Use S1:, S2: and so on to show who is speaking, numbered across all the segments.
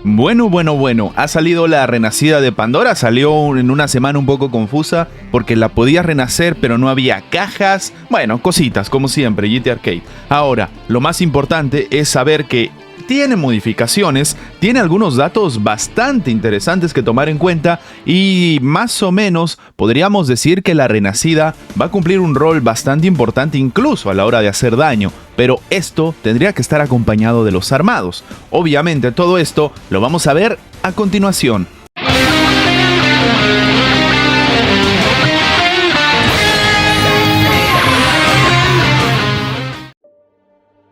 S1: Bueno, ha salido la renacida de Pandora, salió en una semana un poco confusa porque la podías renacer pero no había cajas, bueno, cositas como siempre, GT Arcade. Ahora, lo más importante es saber que tiene modificaciones, tiene algunos datos bastante interesantes que tomar en cuenta y más o menos podríamos decir que la renacida va a cumplir un rol bastante importante incluso a la hora de hacer daño, pero esto tendría que estar acompañado de los armados. Obviamente todo esto lo vamos a ver a continuación.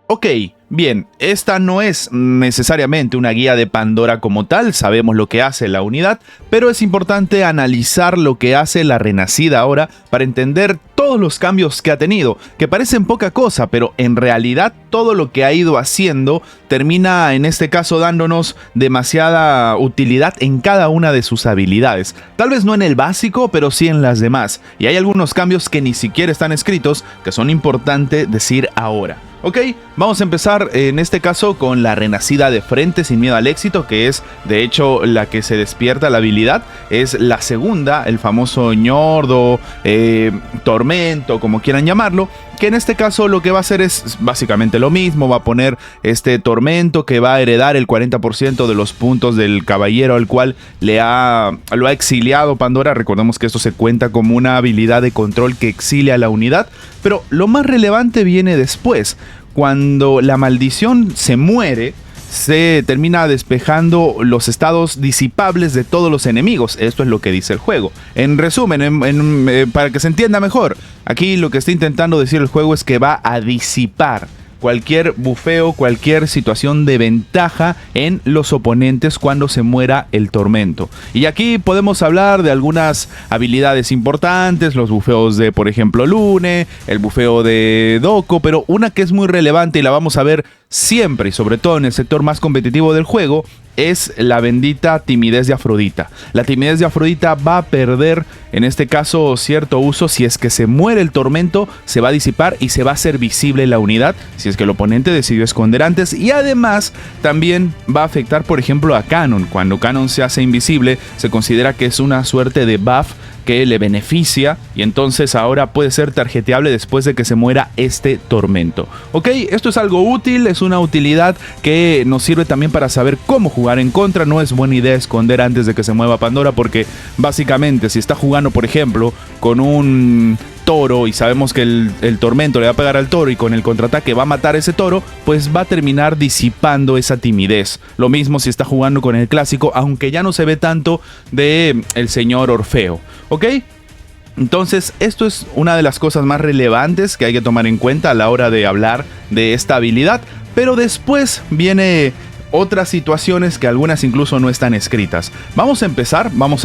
S1: Ok, bien, esta no es necesariamente una guía de Pandora como tal, sabemos lo que hace la unidad, pero es importante analizar lo que hace la renacida ahora para entender todos los cambios que ha tenido, que parecen poca cosa, pero en realidad todo lo que ha ido haciendo termina en este caso dándonos demasiada utilidad en cada una de sus habilidades. Tal vez no en el básico, pero sí en las demás, y hay algunos cambios que ni siquiera están escritos que son importantes decir ahora. Ok, vamos a empezar en este caso con la renacida de frente sin miedo al éxito, que es de hecho la que se despierta la habilidad. Es la segunda, el famoso ñordo, tormento, como quieran llamarlo, que en este caso lo que va a hacer es básicamente lo mismo. Va a poner este tormento que va a heredar el 40% de los puntos del caballero al cual lo ha exiliado Pandora. Recordemos que esto se cuenta como una habilidad de control que exilia a la unidad, pero lo más relevante viene después. Cuando la maldición se muere, se termina despejando los estados disipables de todos los enemigos. Esto es lo que dice el juego. En resumen, para que se entienda mejor, aquí lo que está intentando decir el juego es que va a disipar cualquier bufeo, cualquier situación de ventaja en los oponentes cuando se muera el tormento. Y aquí podemos hablar de algunas habilidades importantes, los bufeos de, por ejemplo, Lune, el bufeo de Doko, pero una que es muy relevante y la vamos a ver siempre y sobre todo en el sector más competitivo del juego es la bendita timidez de Afrodita. La timidez de Afrodita va a perder en este caso cierto uso si es que se muere el tormento, se va a disipar y se va a hacer visible la unidad si es que el oponente decidió esconder antes, y además también va a afectar por ejemplo a Canon. Cuando Canon se hace invisible se considera que es una suerte de buff que le beneficia y entonces ahora puede ser tarjeteable después de que se muera este tormento. Ok, esto es algo útil, es una utilidad que nos sirve también para saber cómo jugar en contra. No es buena idea esconder antes de que se mueva Pandora, porque básicamente si está jugando por ejemplo con un toro y sabemos que el tormento le va a pegar al toro y con el contraataque va a matar a ese toro, pues va a terminar disipando esa timidez. Lo mismo si está jugando con el clásico, aunque ya no se ve tanto de el señor Orfeo. ¿Ok? Entonces esto es una de las cosas más relevantes que hay que tomar en cuenta a la hora de hablar de esta habilidad, pero después viene otras situaciones que algunas incluso no están escritas. Vamos a empezar, vamos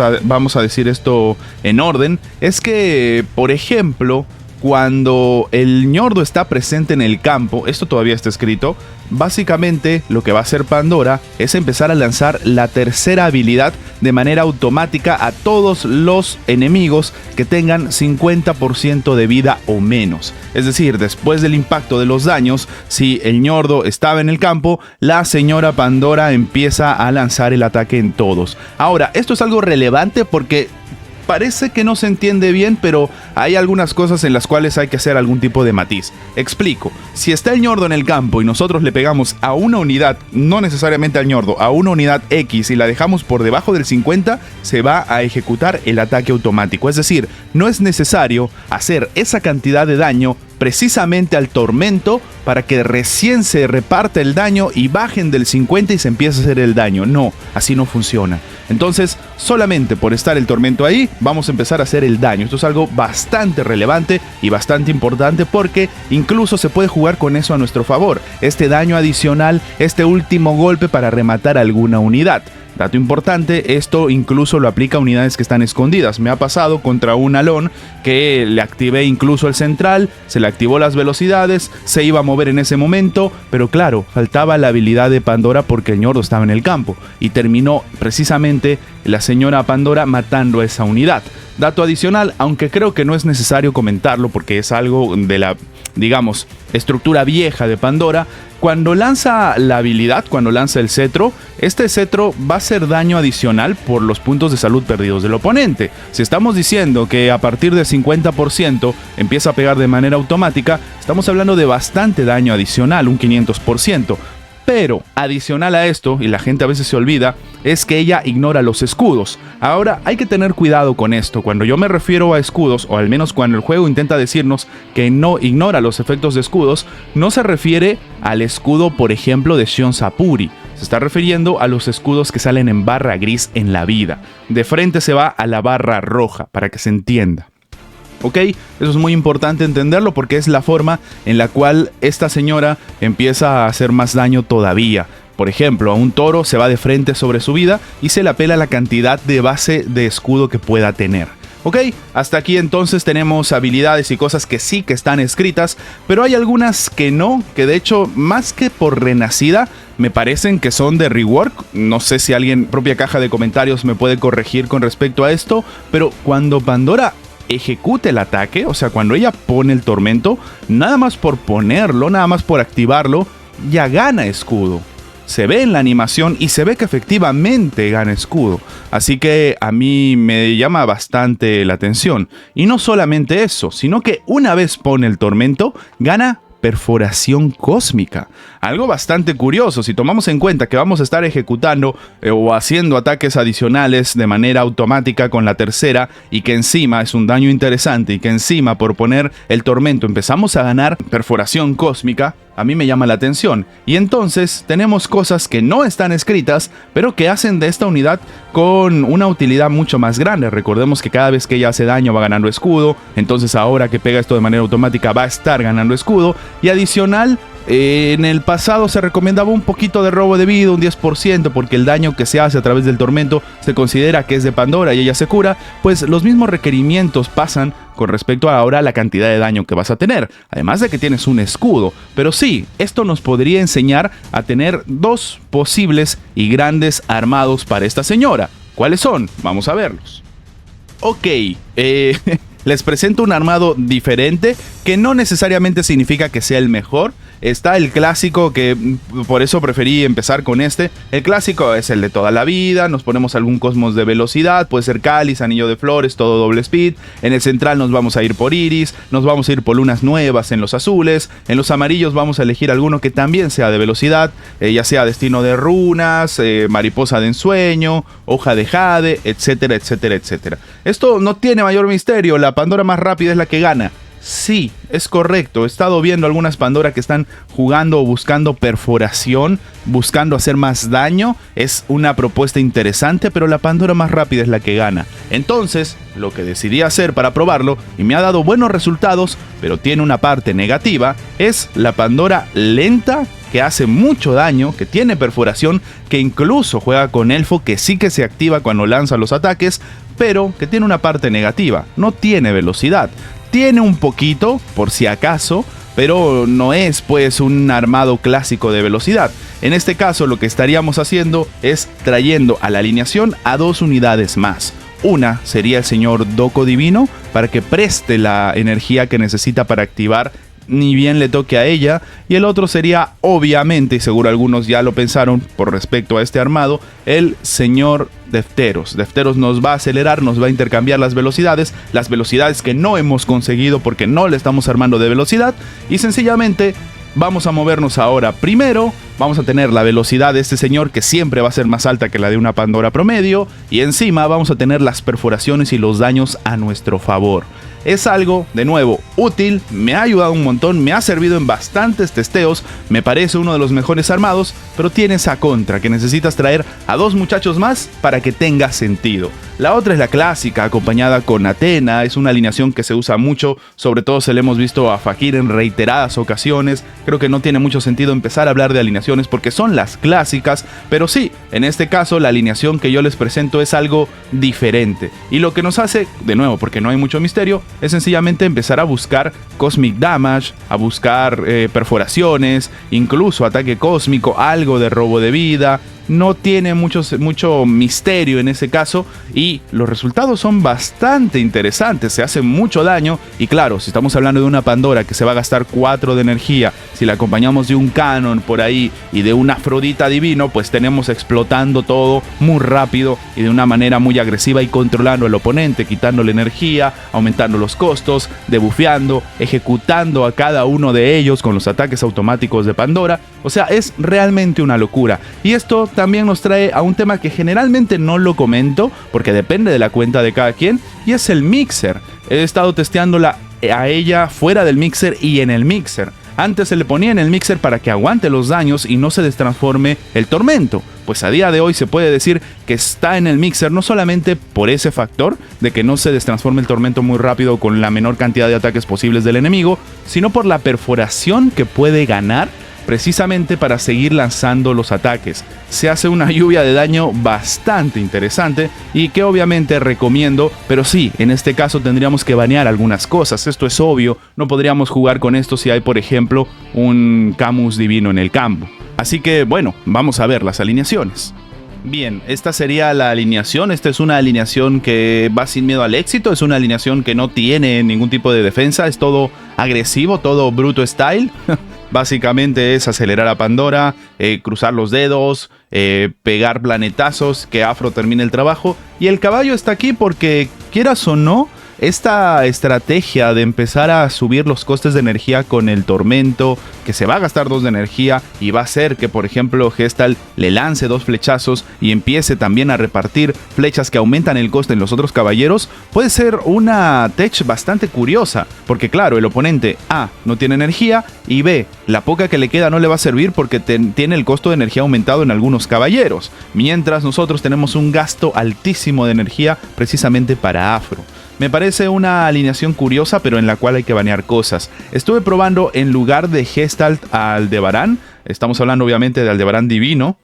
S1: a decir esto en orden. Es que, por ejemplo, cuando el ñordo está presente en el campo, esto todavía está escrito, básicamente lo que va a hacer Pandora es empezar a lanzar la tercera habilidad de manera automática a todos los enemigos que tengan 50% de vida o menos. Es decir, después del impacto de los daños, si el ñordo estaba en el campo, la señora Pandora empieza a lanzar el ataque en todos. Ahora, esto es algo relevante porque parece que no se entiende bien, pero hay algunas cosas en las cuales hay que hacer algún tipo de matiz. Explico. Si está el ñordo en el campo y nosotros le pegamos a una unidad, no necesariamente al ñordo, a una unidad X y la dejamos por debajo del 50, se va a ejecutar el ataque automático. Es decir, no es necesario hacer esa cantidad de daño precisamente al tormento para que recién se reparta el daño y bajen del 50 y se empiece a hacer el daño. No, así no funciona. Entonces, solamente por estar el tormento ahí, vamos a empezar a hacer el daño. Esto es algo bastante relevante y bastante importante porque incluso se puede jugar con eso a nuestro favor. Este daño adicional, este último golpe para rematar alguna unidad. Dato importante, esto incluso lo aplica a unidades que están escondidas. Me ha pasado contra un Alon que le activé incluso el central, se le activó las velocidades, se iba a mover en ese momento, pero claro, faltaba la habilidad de Pandora porque el ñordo estaba en el campo y terminó precisamente la señora Pandora matando a esa unidad. Dato adicional, aunque creo que no es necesario comentarlo porque es algo de la, digamos, estructura vieja de Pandora. Cuando lanza la habilidad, cuando lanza el cetro, este cetro va a hacer daño adicional por los puntos de salud perdidos del oponente. Si estamos diciendo que a partir del 50% empieza a pegar de manera automática, estamos hablando de bastante daño adicional, un 500%. Pero adicional a esto, y la gente a veces se olvida, es que ella ignora los escudos. Ahora hay que tener cuidado con esto. Cuando yo me refiero a escudos, o al menos cuando el juego intenta decirnos que no ignora los efectos de escudos, no se refiere al escudo, por ejemplo, de Shion Sapuri. Se está refiriendo a los escudos que salen en barra gris en la vida. De frente se va a la barra roja, para que se entienda. ¿Ok? Eso es muy importante entenderlo porque es la forma en la cual esta señora empieza a hacer más daño todavía. Por ejemplo, a un toro se va de frente sobre su vida y se le apela la cantidad de base de escudo que pueda tener. ¿Ok? Hasta aquí entonces tenemos habilidades y cosas que sí que están escritas, pero hay algunas que no, que de hecho, más que por renacida, me parecen que son de rework. No sé si alguien, propia caja de comentarios, me puede corregir con respecto a esto, pero cuando Pandora ejecute el ataque, o sea, cuando ella pone el tormento, nada más por ponerlo, nada más por activarlo, ya gana escudo. Se ve en la animación y se ve que efectivamente gana escudo. Así que a mí me llama bastante la atención. Y no solamente eso, sino que una vez pone el tormento, gana perforación cósmica. Algo bastante curioso si tomamos en cuenta que vamos a estar ejecutando o haciendo ataques adicionales de manera automática con la tercera y que encima es un daño interesante y que encima por poner el tormento empezamos a ganar perforación cósmica. A mí me llama la atención. Y entonces tenemos cosas que no están escritas, pero que hacen de esta unidad con una utilidad mucho más grande. Recordemos que cada vez que ella hace daño va ganando escudo. Entonces ahora que pega esto de manera automática va a estar ganando escudo. Y adicional, en el pasado se recomendaba un poquito de robo de vida, un 10%, porque el daño que se hace a través del tormento se considera que es de Pandora y ella se cura. Pues los mismos requerimientos pasan con respecto a ahora la cantidad de daño que vas a tener, además de que tienes un escudo. Pero sí, esto nos podría enseñar a tener dos posibles y grandes armados para esta señora. ¿Cuáles son? Vamos a verlos. Ok, les presento un armado diferente, que no necesariamente significa que sea el mejor. Está el clásico, que por eso preferí empezar con este. El clásico es el de toda la vida. Nos ponemos algún cosmos de velocidad. Puede ser cáliz, anillo de flores, todo doble speed. En el central nos vamos a ir por iris. Nos vamos a ir por lunas nuevas en los azules. En los amarillos vamos a elegir alguno que también sea de velocidad. Ya sea destino de runas, mariposa de ensueño, hoja de jade, etcétera, etcétera, etcétera. Esto no tiene mayor misterio. La Pandora más rápida es la que gana. Sí, es correcto. He estado viendo algunas Pandora que están jugando o buscando perforación, buscando hacer más daño. Es una propuesta interesante, pero la Pandora más rápida es la que gana. Entonces, lo que decidí hacer para probarlo, y me ha dado buenos resultados, pero tiene una parte negativa, es la Pandora lenta, que hace mucho daño, que tiene perforación, que incluso juega con elfo, que sí que se activa cuando lanza los ataques, pero que tiene una parte negativa. No tiene velocidad. Tiene un poquito, por si acaso, pero no es pues un armado clásico de velocidad. En este caso lo que estaríamos haciendo es trayendo a la alineación a dos unidades más. Una sería el señor Doko Divino para que preste la energía que necesita para activar ni bien le toque a ella, y el otro sería, obviamente, y seguro algunos ya lo pensaron por respecto a este armado, el señor Defteros. Defteros nos va a acelerar, nos va a intercambiar las velocidades que no hemos conseguido porque no le estamos armando de velocidad, y sencillamente vamos a movernos ahora. Primero vamos a tener la velocidad de este señor, que siempre va a ser más alta que la de una Pandora promedio, y encima vamos a tener las perforaciones y los daños a nuestro favor. Es algo, de nuevo, útil, me ha ayudado un montón, me ha servido en bastantes testeos, me parece uno de los mejores armados, pero tiene esa contra, que necesitas traer a dos muchachos más para que tenga sentido. La otra es la clásica, acompañada con Athena, es una alineación que se usa mucho, sobre todo se le hemos visto a Fakir en reiteradas ocasiones. Creo que no tiene mucho sentido empezar a hablar de alineaciones porque son las clásicas, pero sí, en este caso la alineación que yo les presento es algo diferente. Y lo que nos hace, de nuevo, porque no hay mucho misterio, es sencillamente empezar a buscar Cosmic Damage, a buscar perforaciones, incluso ataque cósmico, algo de robo de vida. no tiene mucho misterio en ese caso y los resultados son bastante interesantes, se hace mucho daño y claro, si estamos hablando de una Pandora que se va a gastar 4 de energía, si la acompañamos de un Canon por ahí y de un Afrodita divino, pues tenemos explotando todo muy rápido y de una manera muy agresiva y controlando al oponente, quitándole energía, aumentando los costos, debufeando, ejecutando a cada uno de ellos con los ataques automáticos de Pandora. O sea, es realmente una locura. Y esto también nos trae a un tema que generalmente no lo comento, porque depende de la cuenta de cada quien, y es el mixer. He estado testeándola a ella fuera del mixer y en el mixer. Antes se le ponía en el mixer para que aguante los daños y no se destransforme el tormento. Pues a día de hoy se puede decir que está en el mixer no solamente por ese factor de que no se destransforme el tormento muy rápido con la menor cantidad de ataques posibles del enemigo, sino por la perforación que puede ganar precisamente para seguir lanzando los ataques. Se hace una lluvia de daño bastante interesante y que obviamente recomiendo, pero sí, en este caso tendríamos que banear algunas cosas, esto es obvio, no podríamos jugar con esto si hay por ejemplo un Camus divino en el campo. Así que bueno, vamos a ver las alineaciones. Bien, esta sería la alineación. Esta es una alineación que va sin miedo al éxito. Es una alineación que no tiene ningún tipo de defensa. Es todo agresivo, todo bruto style. Básicamente es acelerar a Pandora, cruzar los dedos, pegar planetazos, que Afro termine el trabajo. Y el caballo está aquí porque, quieras o no, esta estrategia de empezar a subir los costes de energía con el tormento, que se va a gastar 2 de energía y va a hacer que, por ejemplo, Gestalt le lance 2 flechazos y empiece también a repartir flechas que aumentan el coste en los otros caballeros, puede ser una tech bastante curiosa, porque claro, el oponente A no tiene energía y B, la poca que le queda no le va a servir porque tiene el costo de energía aumentado en algunos caballeros, mientras nosotros tenemos un gasto altísimo de energía precisamente para Afro. Me parece una alineación curiosa, pero en la cual hay que banear cosas. Estuve probando en lugar de Gestalt a Aldebarán. Estamos hablando obviamente de Aldebarán divino.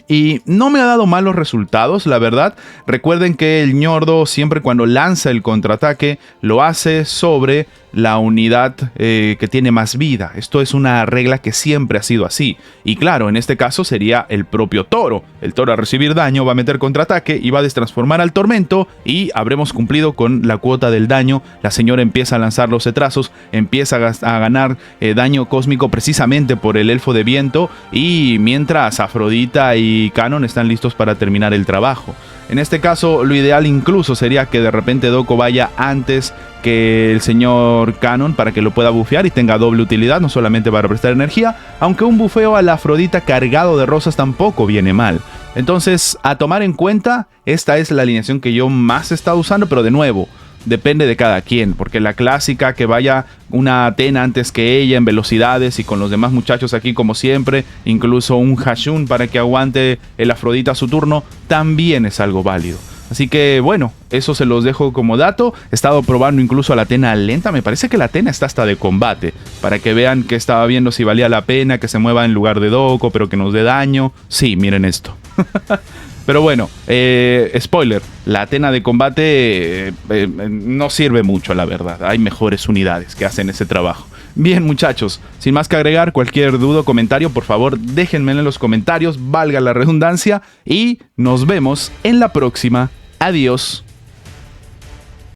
S1: Y no me ha dado malos resultados, la verdad. Recuerden que el ñordo siempre cuando lanza el contraataque lo hace sobre la unidad que tiene más vida. Esto es una regla que siempre ha sido así. Y claro, en este caso sería el propio toro. El toro al recibir daño va a meter contraataque y va a destransformar al tormento y habremos cumplido con la cuota del daño. La señora empieza a lanzar los cetrazos, empieza a ganar daño cósmico precisamente por el elfo de viento y mientras Afrodita y Canon están listos para terminar el trabajo. En este caso, lo ideal incluso sería que de repente Doko vaya antes que el señor Canon para que lo pueda bufear y tenga doble utilidad, no solamente para prestar energía, aunque un bufeo a la Afrodita cargado de rosas tampoco viene mal. Entonces, a tomar en cuenta, esta es la alineación que yo más he estado usando, pero de nuevo, depende de cada quien, porque la clásica que vaya una Athena antes que ella en velocidades y con los demás muchachos aquí como siempre, incluso un Hashun para que aguante el Afrodita su turno, también es algo válido. Así que bueno, eso se los dejo como dato. He estado probando incluso a la Athena lenta. Me parece que la Athena está hasta de combate, para que vean que estaba viendo si valía la pena que se mueva en lugar de Doko, pero que nos dé daño. Sí, miren esto. Pero bueno, spoiler, la Athena de combate no sirve mucho, la verdad. Hay mejores unidades que hacen ese trabajo. Bien, muchachos, sin más que agregar, cualquier duda o comentario, por favor, déjenme en los comentarios, valga la redundancia, y nos vemos en la próxima. Adiós.